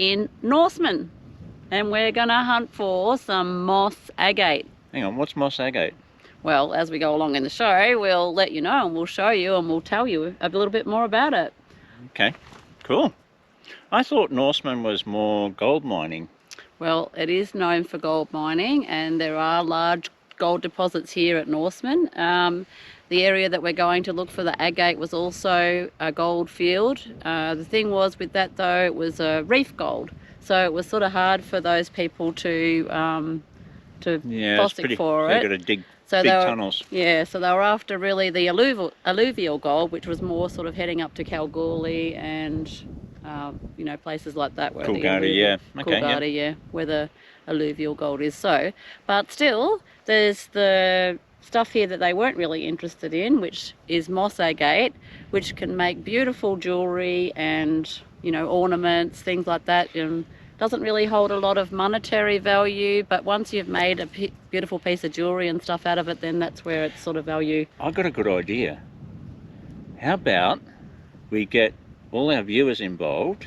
in Norseman. And we're going to hunt for some Moss Agate. Hang on, what's Moss Agate? Well, as we go along in the show, we'll let you know and we'll show you and we'll tell you a little bit more about it. Okay, cool. I thought Norseman was more gold mining. Well, it is known for gold mining and there are large gold deposits here at Norseman. The area that we're going to look for the agate was also a gold field. The thing was with that though, it was a reef gold. So it was sort of hard for those people to plastic for it. They've got to dig big tunnels. Yeah, so they were after really the alluvial gold, which was more sort of heading up to Kalgoorlie and you know, places like that where Coolgardie, where the alluvial gold is. So, but still, there's the stuff here that they weren't really interested in, which is Moss Agate, which can make beautiful jewelry and, you know, ornaments, things like that. Doesn't really hold a lot of monetary value, but once you've made a beautiful piece of jewelry and stuff out of it, then that's where it's sort of value. I've got a good idea. How about we get all our viewers involved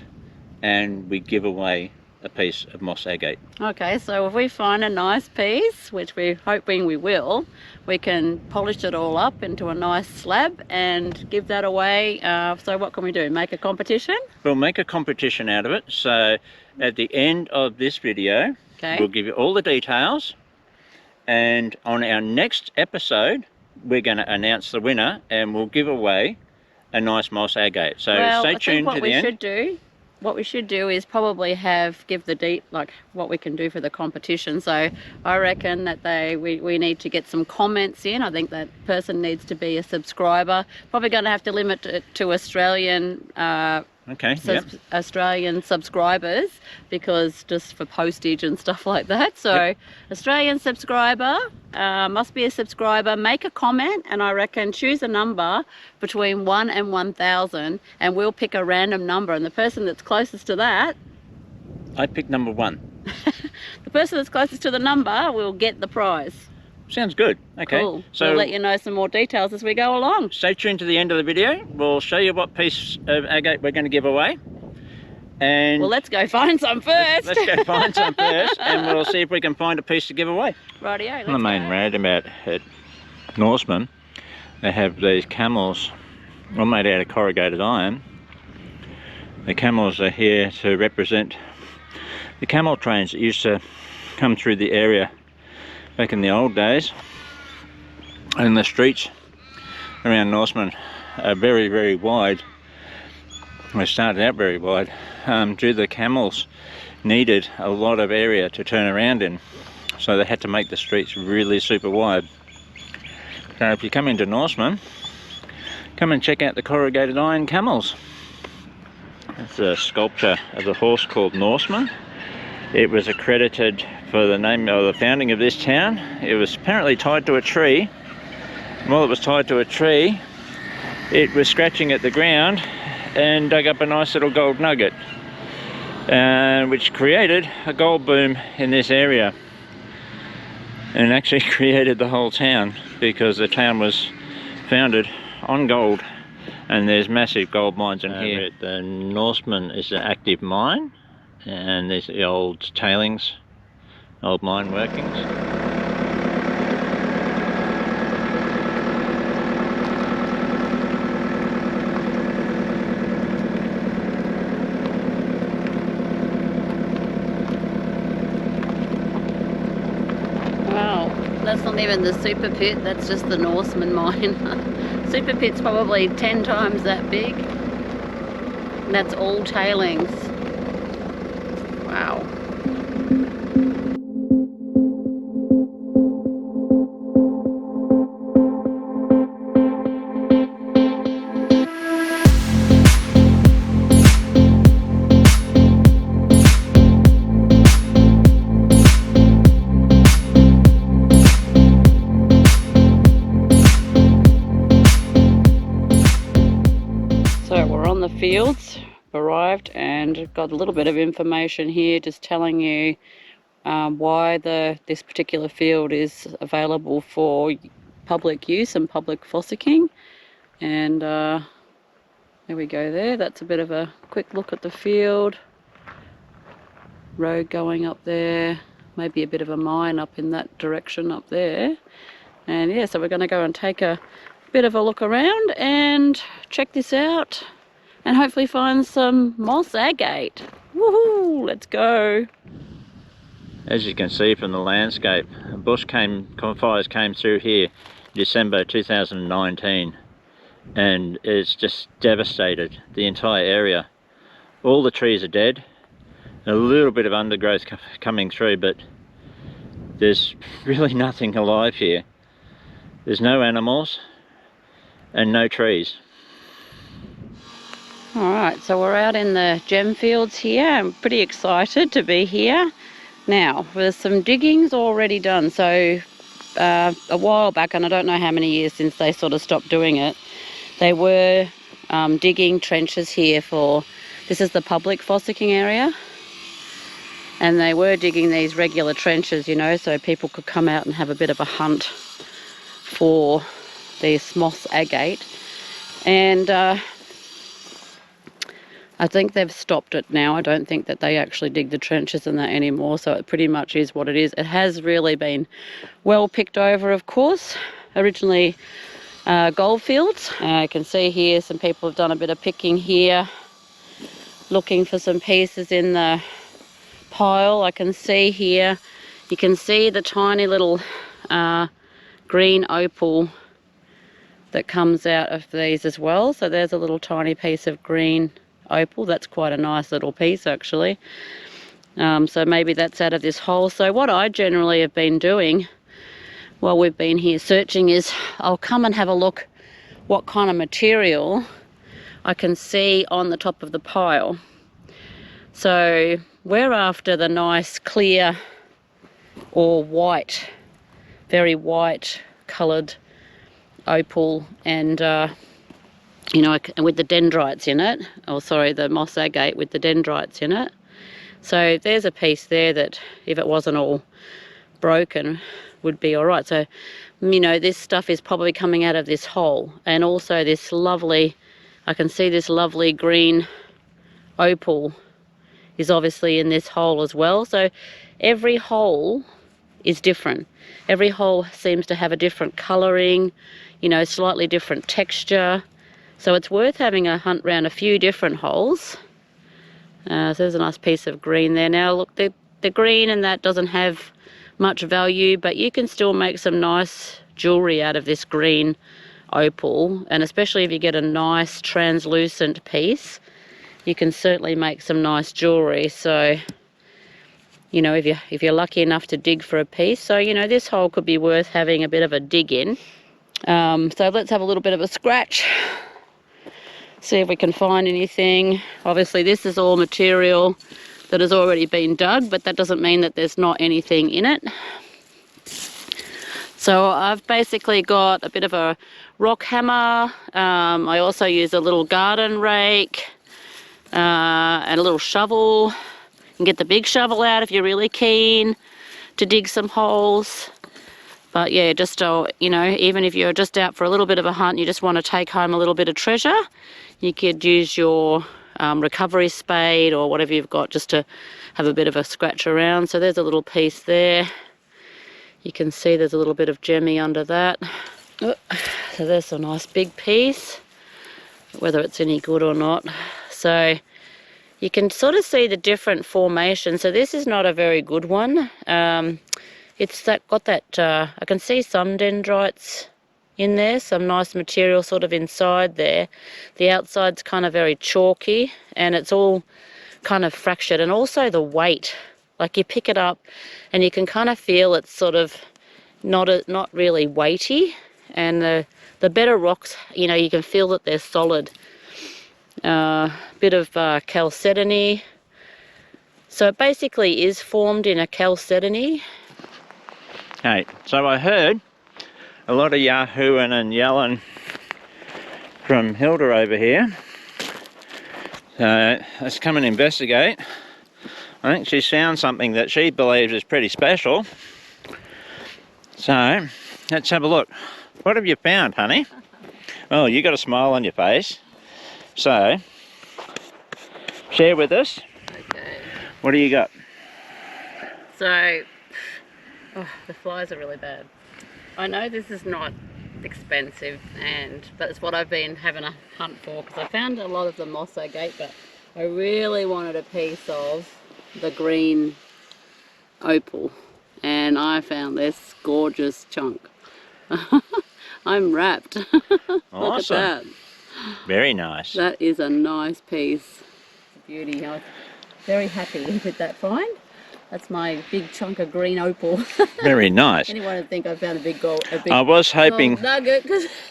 and we give away a piece of Moss Agate? Okay, so if we find a nice piece, which we're hoping we will, we can polish it all up into a nice slab and give that away. So what can we do? Make a competition? We'll make a competition out of it. So at the end of this video, we'll give you all the details, and on our next episode we're going to announce the winner and we'll give away a nice Moss Agate. So stay tuned to the end. What we should do is probably give like what we can do for the competition. So I reckon that we need to get some comments in. I think that person needs to be a subscriber. Probably going to have to limit it to Australian Australian subscribers, because just for postage and stuff like that. So Australian subscriber, must be a subscriber, make a comment, and I reckon choose a number between 1 and 1,000 and we'll pick a random number, and the person that's closest to that, I pick number 1. The person that's closest to the number will get the prize. Sounds good. Okay, cool. So we'll let you know some more details as we go along. Stay tuned to the end of the video. We'll show you what piece of agate we're going to give away. And well, let's go find some first. Let's go find some first, and we'll see if we can find a piece to give away. Rightio, let's go. The main roundabout at Norseman, they have these camels, all made out of corrugated iron. The camels are here to represent the camel trains that used to come through the area back in the old days. And the streets around Norseman are very, very wide. They started out very wide due to the camels needed a lot of area to turn around in, so they had to make the streets really super wide. So if you come into Norseman, come and check out the corrugated iron camels. It's a sculpture of a horse called Norseman. It was accredited for the name of the founding of this town. It was apparently tied to a tree. And while it was tied to a tree, it was scratching at the ground and dug up a nice little gold nugget, which created a gold boom in this area, and actually created the whole town, because the town was founded on gold, and there's massive gold mines in here. The Norseman is an active mine, and there's the old tailings, old mine workings. Wow, that's not even the super pit, that's just the Norseman mine. Super pit's probably 10 times that big. And that's all tailings. Wow. So we're on the fields, arrived, and got a little bit of information here just telling you why this particular field is available for public use and public fossicking. And there we go there. That's a bit of a quick look at the field. road going up there, maybe a bit of a mine up in that direction up there. And yeah, so we're going to go and take a bit of a look around and check this out and hopefully find some Moss Agate. Woohoo! Let's go. As you can see from the landscape, fires came through here December 2019, and it's just devastated the entire area. All the trees are dead, a little bit of undergrowth coming through, but there's really nothing alive here. There's no animals and no trees. Alright, so we're out in the gem fields here. I'm pretty excited to be here. Now, there's some diggings already done. So a while back, and I don't know how many years since they sort of stopped doing it, they were digging trenches here for, this is the public fossicking area, and they were digging these regular trenches, you know, so people could come out and have a bit of a hunt for this Moss Agate. And I think they've stopped it now. I don't think that they actually dig the trenches and that anymore, so it pretty much is what it is. It has really been well picked over, of course. Originally gold fields. I can see here some people have done a bit of picking here, looking for some pieces in the pile. I can see here, you can see the tiny little green opal that comes out of these as well. So there's a little tiny piece of green opal. That's quite a nice little piece actually. So maybe that's out of this hole. So what I generally have been doing while we've been here searching is I'll come and have a look what kind of material I can see on the top of the pile. So we're after the nice clear or white, very white coloured opal, and you know, with the dendrites in it, or sorry, the Moss Agate with the dendrites in it. So there's a piece there that if it wasn't all broken would be all right. So, you know, this stuff is probably coming out of this hole, and also this lovely, I can see this lovely green opal is obviously in this hole as well. So every hole is different. Every hole seems to have a different colouring, you know, slightly different texture. So it's worth having a hunt around a few different holes. So there's a nice piece of green there. Now look, the green and that doesn't have much value, but you can still make some nice jewellery out of this green opal, and especially if you get a nice translucent piece, you can certainly make some nice jewellery. So, you know, if you're lucky enough to dig for a piece. So, you know, this hole could be worth having a bit of a dig in. So let's have a little bit of a scratch. See if we can find anything. Obviously this is all material that has already been dug, but that doesn't mean that there's not anything in it. So I've basically got a bit of a rock hammer. I also use a little garden rake and a little shovel. You can get the big shovel out if you're really keen to dig some holes. But yeah, just, you know, even if you're just out for a little bit of a hunt, you just want to take home a little bit of treasure, you could use your recovery spade or whatever you've got just to have a bit of a scratch around. So there's a little piece there. You can see there's a little bit of gemmy under that. Oh, so there's a nice big piece, whether it's any good or not. So you can sort of see the different formations. So this is not a very good one. It's got that, I can see some dendrites in there, some nice material sort of inside there. The outside's kind of very chalky and it's all kind of fractured, and also the weight. Like you pick it up and you can kind of feel it's sort of not really weighty, and the better rocks, you know, you can feel that they're solid. Bit of chalcedony. So it basically is formed in a chalcedony. Hey, so I heard a lot of yahooing and yelling from Hilda over here. So let's come and investigate. I think she's found something that she believes is pretty special. So let's have a look. What have you found, honey? Oh, you got a smile on your face. So share with us. Okay. What do you got? So, oh, the flies are really bad. I know this is not expensive, but it's what I've been having a hunt for, because I found a lot of the Moss Agate, but I really wanted a piece of the green opal, and I found this gorgeous chunk. I'm wrapped. Look at Awesome. that. Very nice. That is a nice piece. It's a beauty. I was very happy with that find. That's my big chunk of green opal. Very nice. Anyone would think I found a big I was hoping, gold nugget.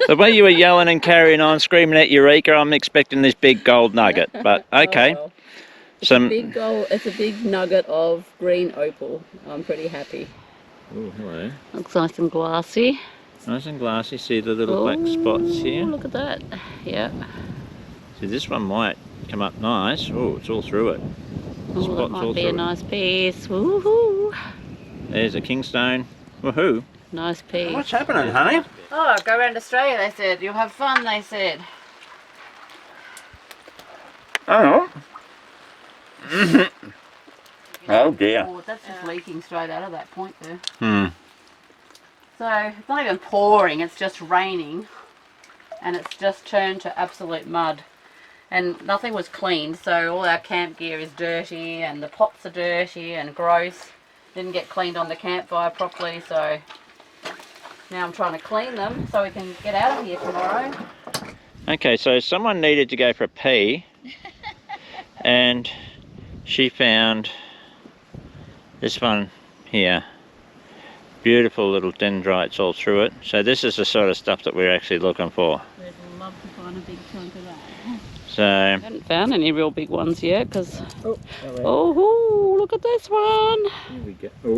the way you were yelling and carrying on, screaming at Eureka, I'm expecting this big gold nugget. But okay. Oh, well. It's Some a big gold. It's a big nugget of green opal. I'm pretty happy. Oh, hello. Looks nice and glassy. Nice and glassy. See the little black spots here? Look at that. Yeah. See, this one might come up nice. Oh, it's all through it. Oh, that might be a nice piece. Woohoo! There's a kingstone. Woohoo! Nice piece. What's happening, honey? Oh, go around Australia, they said. You'll have fun, they said. Oh. Oh dear. Oh, that's just leaking straight out of that point there. Hmm. So, it's not even pouring, it's just raining. And it's just turned to absolute mud. And nothing was cleaned, so all our camp gear is dirty, and the pots are dirty and gross. Didn't get cleaned on the campfire properly, so now I'm trying to clean them so we can get out of here tomorrow. Okay, so someone needed to go for a pee, and she found this one here. Beautiful little dendrites all through it. So this is the sort of stuff that we're actually looking for. We'd love to find a big chunk of that. So I haven't found any real big ones yet, because oh, look at this one. here we go. Oh,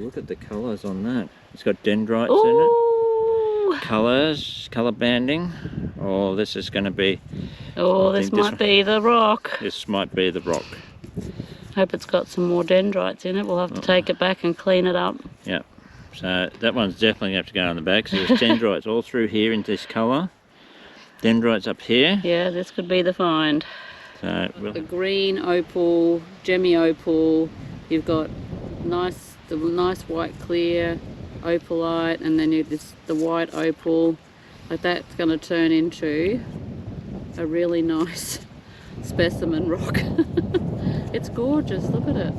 look at the colours on that. It's got dendrites in Ooh. it. Colours, colour banding. Oh, this is going to be. Oh, this might be the rock. This might be the rock. Hope it's got some more dendrites in it. We'll have to take it back and clean it up. Yeah. So that one's definitely going to have to go on the back. So there's dendrites all through here into this colour. Dendrites up here. Yeah, this could be the find. So The green opal, gemmy opal. You've got the nice white clear opalite, and then you've the white opal. Like that's going to turn into a really nice specimen rock. It's gorgeous. Look at it.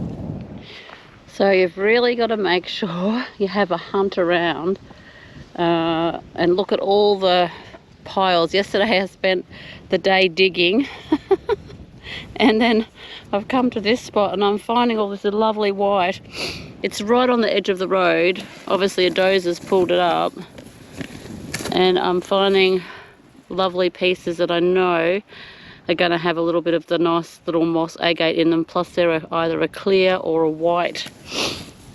So you've really got to make sure you have a hunt around and look at all the piles. Yesterday I spent the day digging and then I've come to this spot and I'm finding all this lovely white. It's right on the edge of the road. Obviously a dozer's pulled it up, and I'm finding lovely pieces that I know are going to have a little bit of the nice little moss agate in them, plus they're either a clear or a white,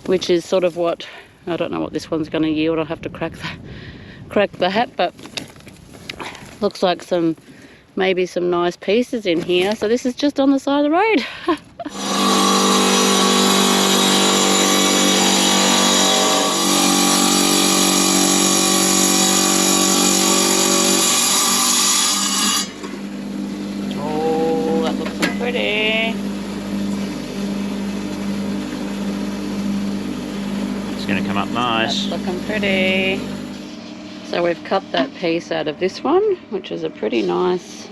which is sort of what, I don't know what this one's going to yield. I'll have to crack the hat, but looks like maybe some nice pieces in here. So this is just on the side of the road. Oh, that looks so pretty. it's going to come up nice. That's looking pretty. So we've cut that piece out of this one, which is a pretty nice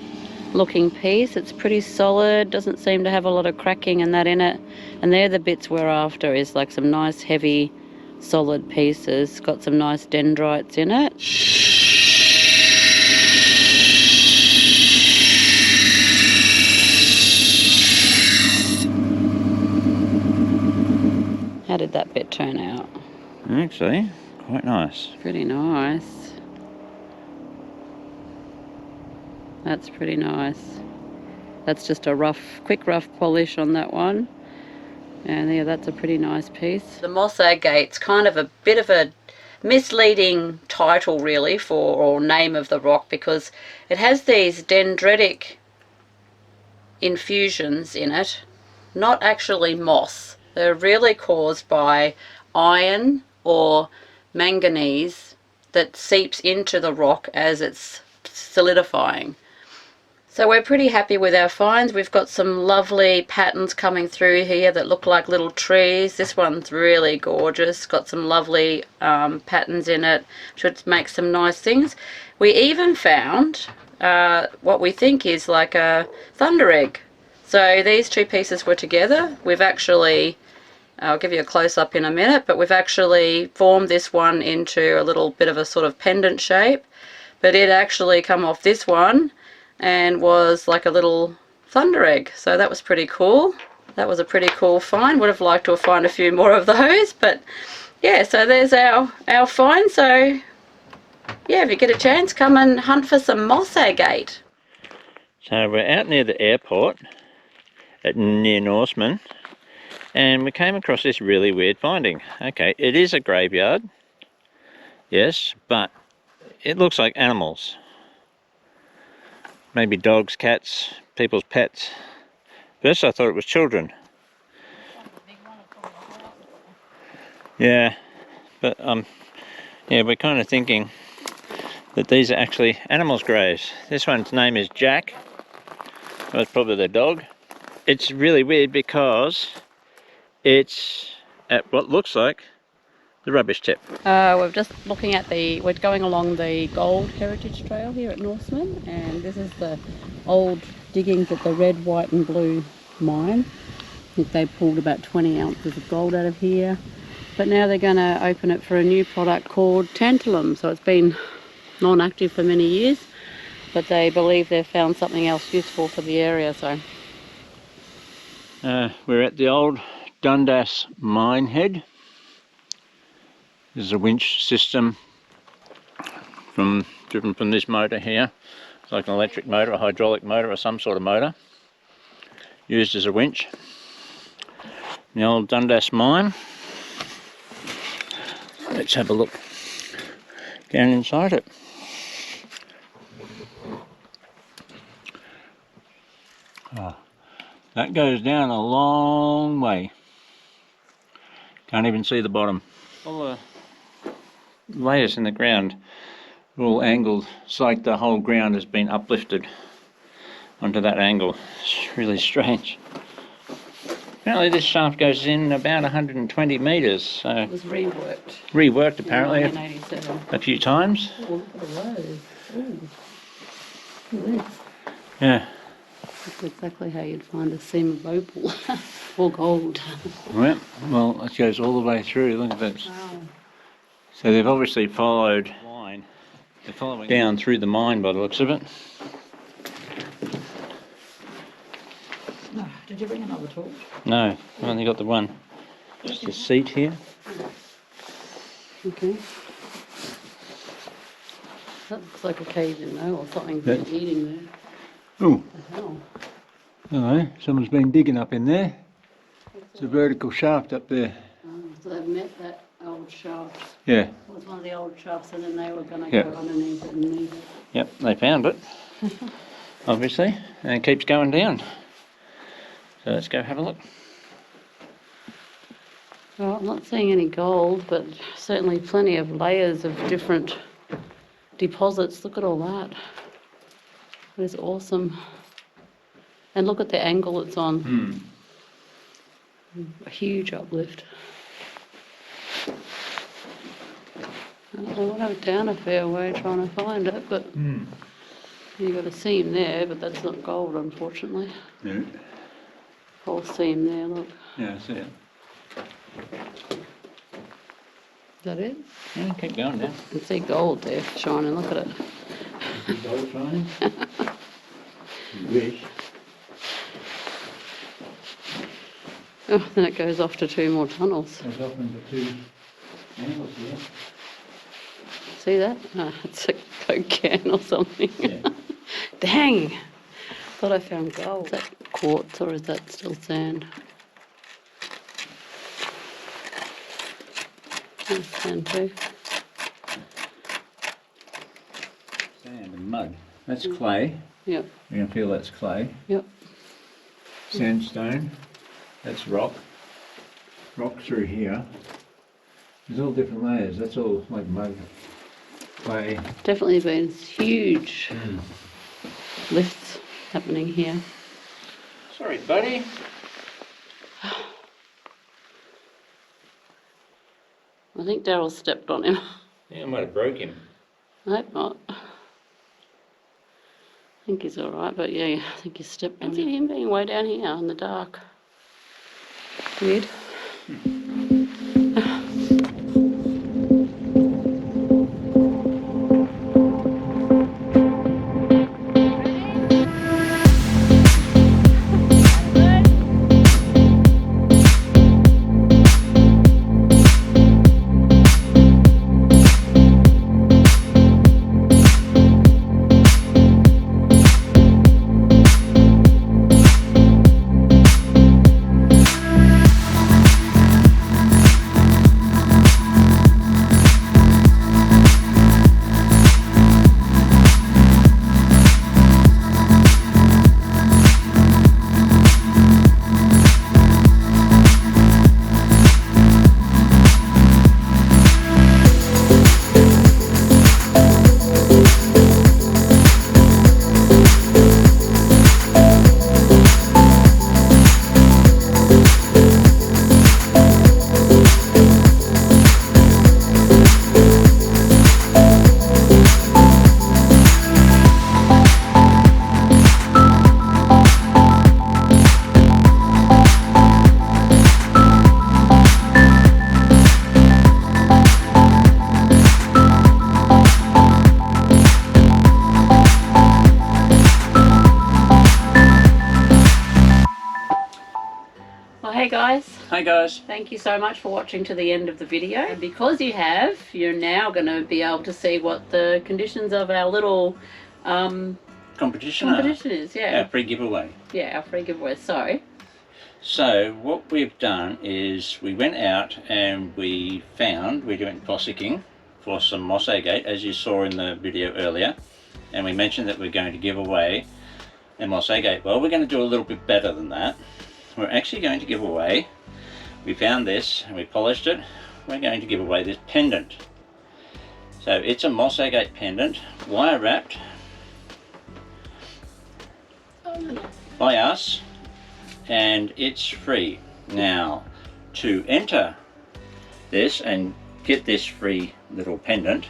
looking piece. It's pretty solid, doesn't seem to have a lot of cracking and that in it. And they're the bits we're after, is like some nice heavy solid pieces. Got some nice dendrites in it. How did that bit turn out? Actually, quite nice. Pretty nice. That's pretty nice. That's just a quick rough polish on that one. And yeah, that's a pretty nice piece. The Moss Agate's kind of a bit of a misleading title really or name of the rock, because it has these dendritic infusions in it, not actually moss. They're really caused by iron or manganese that seeps into the rock as it's solidifying. So we're pretty happy with our finds. We've got some lovely patterns coming through here that look like little trees. This one's really gorgeous. Got some lovely patterns in it. Should make some nice things. We even found what we think is like a thunder egg. So these two pieces were together. We've actually, I'll give you a close-up in a minute, but we've actually formed this one into a little bit of a sort of pendant shape. But it actually come off this one and was like a little thunder egg. So that was pretty cool. That was a pretty cool find. Would have liked to have found a few more of those, but yeah, so there's our find. So yeah, if you get a chance, come and hunt for some Moss Agate. So we're out near the airport near Norseman, and we came across this really weird finding. Okay, it is a graveyard, yes, but it looks like animals. Maybe dogs, cats, people's pets. First I thought it was children. Yeah, but yeah, we're kind of thinking that these are actually animals' graves. This one's name is Jack. That's probably the dog. It's really weird because it's at what looks like the rubbish tip. We're just looking at we're going along the Gold Heritage Trail here at Norseman, and this is the old diggings at the red, white and blue mine. I think they pulled about 20 ounces of gold out of here, but now they're going to open it for a new product called tantalum. So it's been non-active for many years, but they believe they've found something else useful for the area. So we're at the old Dundas mine head. There's a winch system driven from this motor here. It's like an electric motor, a hydraulic motor or some sort of motor, used as a winch. The old Dundas mine. Let's have a look down inside it. Oh, that goes down a long way. Can't even see the bottom. All the layers in the ground are all angled. It's like the whole ground has been uplifted onto that angle. It's really strange. Apparently this shaft goes in about 120 metres. So it was reworked. Reworked apparently in 1987. a few times. Oh, look at the rows. Ooh. Look at this. Yeah. That's exactly how you'd find a seam of opal or gold. Well, it goes all the way through. Look at that. Wow. So they've obviously followed line. They're following down through the mine by the looks of it. Oh, did you bring another torch? No, I've only got the one. Just a seat here. Okay. That looks like a cave in there, or something's been eating there. Oh, What the hell? hello. Someone's been digging up in there. It's a vertical shaft up there. Oh, so they've met that old shaft. Yeah. It was one of the old shafts, and then they were going to Yeah. go underneath it and leave it. Yep, they found it, obviously, and it keeps going down. So let's go have a look. Well, I'm not seeing any gold, but certainly plenty of layers of different deposits. Look at all that. That is awesome. And look at the angle it's on. A huge uplift. I went down a fair way trying to find it, but you got a seam there, but that's not gold, unfortunately. No. Whole seam there, look. Yeah, I see it. Is that it? Yeah, keep going now. You can see gold there shining, look at it. Gold shining. You wish. Oh, then it goes off to two more tunnels. There's often the two angles here. See that? Oh, it's a Coke can or something. Yeah. Dang! Thought I found gold. Is that quartz or is that still sand? That's sand too. Sand and mud. That's clay. Yep, You can feel that's clay. yep. Sandstone. That's rock. Rock through here. There's all different layers. That's all like mud, clay. Definitely been huge lifts. happening here. Sorry, buddy. I think Daryl stepped on him. Yeah, I might have broke him. I hope not. I think he's alright, but yeah, I think he stepped on him. I see him being way down here in the dark. Weird. Well, hey guys. Hey guys. Thank you so much for watching to the end of the video. And because you have, you're now going to be able to see what the conditions of our little Competition is. Yeah. Our free giveaway. Yeah, our free giveaway. So what we've done is we went out and we went fossicking for some Moss Agate, as you saw in the video earlier, and we mentioned that we're going to give away a Moss Agate. Well, we're going to do a little bit better than that. We're actually going to give away, we found this and we polished it, we're going to give away this pendant. So it's a Moss Agate pendant, wire wrapped by us, and it's free. Now, to enter this and get this free little pendant,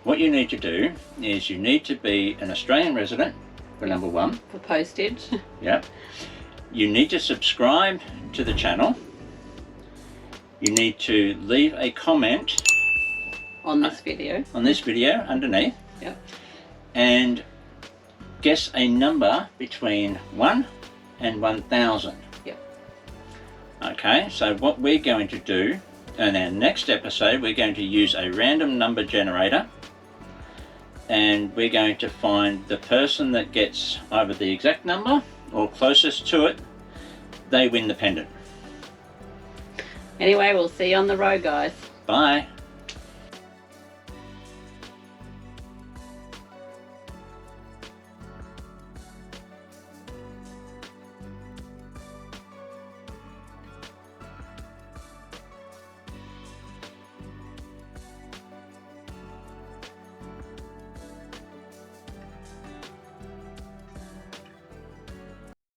what you need to do is you need to be an Australian resident, for number one. For postage. Yep. You need to subscribe to the channel. You need to leave a comment on this video. Underneath. Yep. And guess a number between 1 and 1,000. Yep. Okay, so what we're going to do in our next episode, we're going to use a random number generator, and we're going to find the person that gets either the exact number or closest to it, they win the pendant. Anyway, we'll see you on the road, guys. Bye.